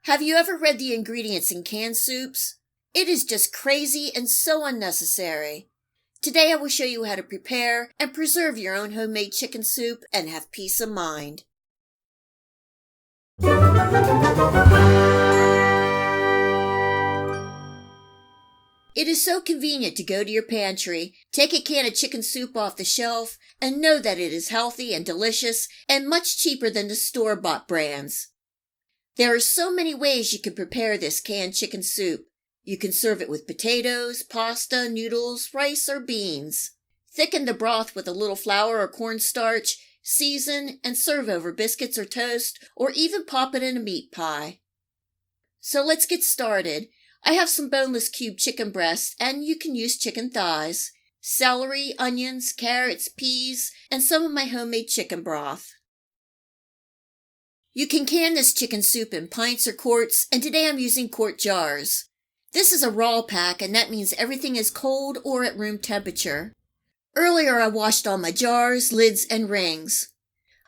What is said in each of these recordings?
Have you ever read the ingredients in canned soups? It is just crazy and so unnecessary. Today I will show you how to prepare and preserve your own homemade chicken soup and have peace of mind. It is so convenient to go to your pantry, take a can of chicken soup off the shelf, and know that it is healthy and delicious and much cheaper than the store-bought brands. There are so many ways you can prepare this canned chicken soup. You can serve it with potatoes, pasta, noodles, rice, or beans. Thicken the broth with a little flour or cornstarch, season, and serve over biscuits or toast, or even pop it in a meat pie. So let's get started. I have some boneless cube chicken breasts, and you can use chicken thighs, celery, onions, carrots, peas, and some of my homemade chicken broth. You can can this chicken soup in pints or quarts, and today I'm using quart jars. This is a raw pack, and that means everything is cold or at room temperature. Earlier I washed all my jars, lids, and rings.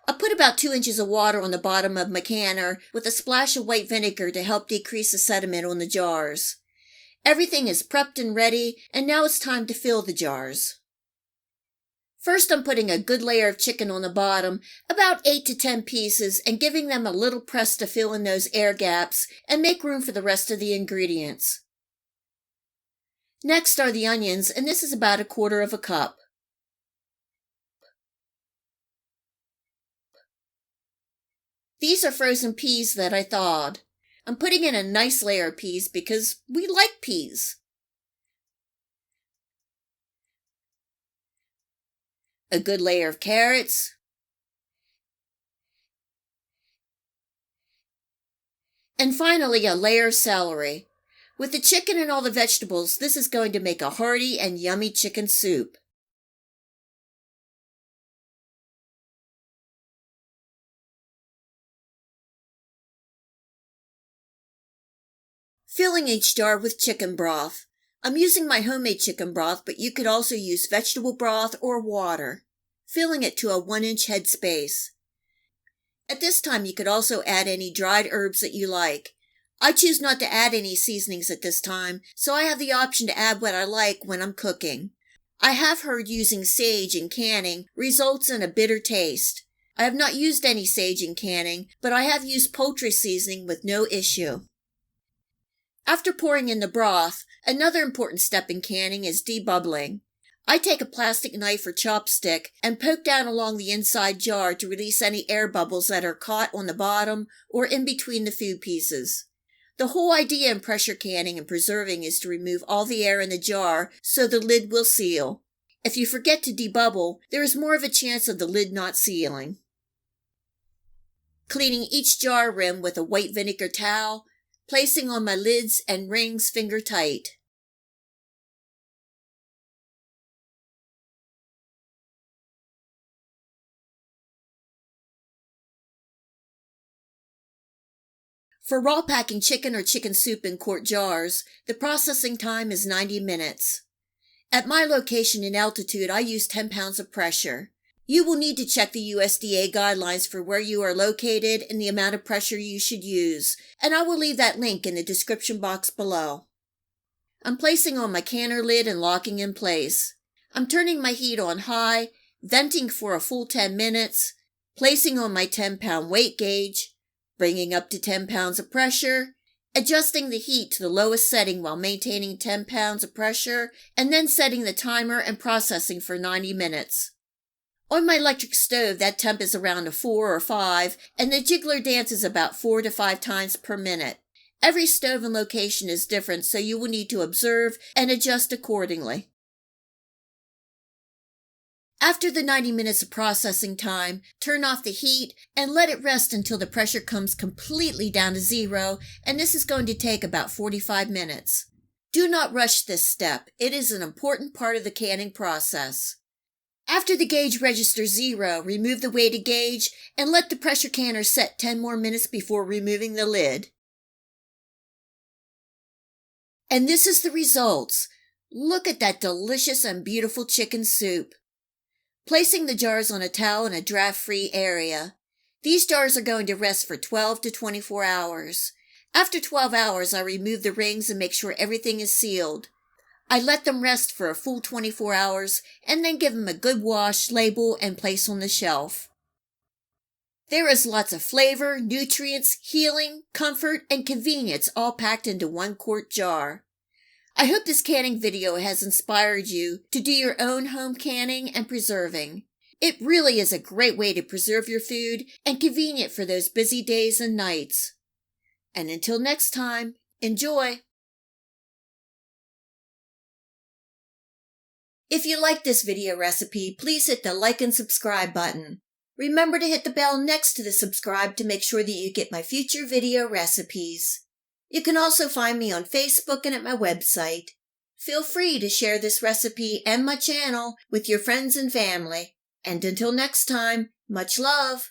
I put about 2 inches of water on the bottom of my canner with a splash of white vinegar to help decrease the sediment on the jars. Everything is prepped and ready, and now it's time to fill the jars. First, I'm putting a good layer of chicken on the bottom, about 8 to 10 pieces, and giving them a little press to fill in those air gaps and make room for the rest of the ingredients. Next are the onions, and this is about 1/4 cup. These are frozen peas that I thawed. I'm putting in a nice layer of peas because we like peas. A good layer of carrots, and finally a layer of celery. With the chicken and all the vegetables, this is going to make a hearty and yummy chicken soup. Filling each jar with chicken broth. I'm using my homemade chicken broth, but you could also use vegetable broth or water. Filling it to a 1-inch head space. At this time, you could also add any dried herbs that you like. I choose not to add any seasonings at this time, so I have the option to add what I like when I'm cooking. I have heard using sage in canning results in a bitter taste. I have not used any sage in canning, but I have used poultry seasoning with no issue. After pouring in the broth, another important step in canning is debubbling. I take a plastic knife or chopstick and poke down along the inside jar to release any air bubbles that are caught on the bottom or in between the food pieces. The whole idea in pressure canning and preserving is to remove all the air in the jar so the lid will seal. If you forget to debubble, there is more of a chance of the lid not sealing. Cleaning each jar rim with a white vinegar towel, placing on my lids and rings finger tight. For raw packing chicken or chicken soup in quart jars, the processing time is 90 minutes. At my location in altitude, I use 10 pounds of pressure. You will need to check the USDA guidelines for where you are located and the amount of pressure you should use, and I will leave that link in the description box below. I'm placing on my canner lid and locking in place. I'm turning my heat on high, venting for a full 10 minutes, placing on my 10-pound weight gauge, bringing up to 10 pounds of pressure, adjusting the heat to the lowest setting while maintaining 10 pounds of pressure, and then setting the timer and processing for 90 minutes. On my electric stove, that temp is around a 4 or 5, and the jiggler dances about 4 to 5 times per minute. Every stove and location is different, so you will need to observe and adjust accordingly. After the 90 minutes of processing time, turn off the heat and let it rest until the pressure comes completely down to 0, and this is going to take about 45 minutes. Do not rush this step. It is an important part of the canning process. After the gauge registers 0, remove the weighted gauge and let the pressure canner set 10 more minutes before removing the lid. And this is the results. Look at that delicious and beautiful chicken soup. Placing the jars on a towel in a draft-free area. These jars are going to rest for 12 to 24 hours. After 12 hours, I remove the rings and make sure everything is sealed. I let them rest for a full 24 hours and then give them a good wash, label, and place on the shelf. There is lots of flavor, nutrients, healing, comfort, and convenience all packed into one quart jar. I hope this canning video has inspired you to do your own home canning and preserving. It really is a great way to preserve your food and convenient for those busy days and nights. And until next time, enjoy! If you like this video recipe, please hit the like and subscribe button. Remember to hit the bell next to the subscribe to make sure that you get my future video recipes. You can also find me on Facebook and at my website. Feel free to share this recipe and my channel with your friends and family. And until next time, much love!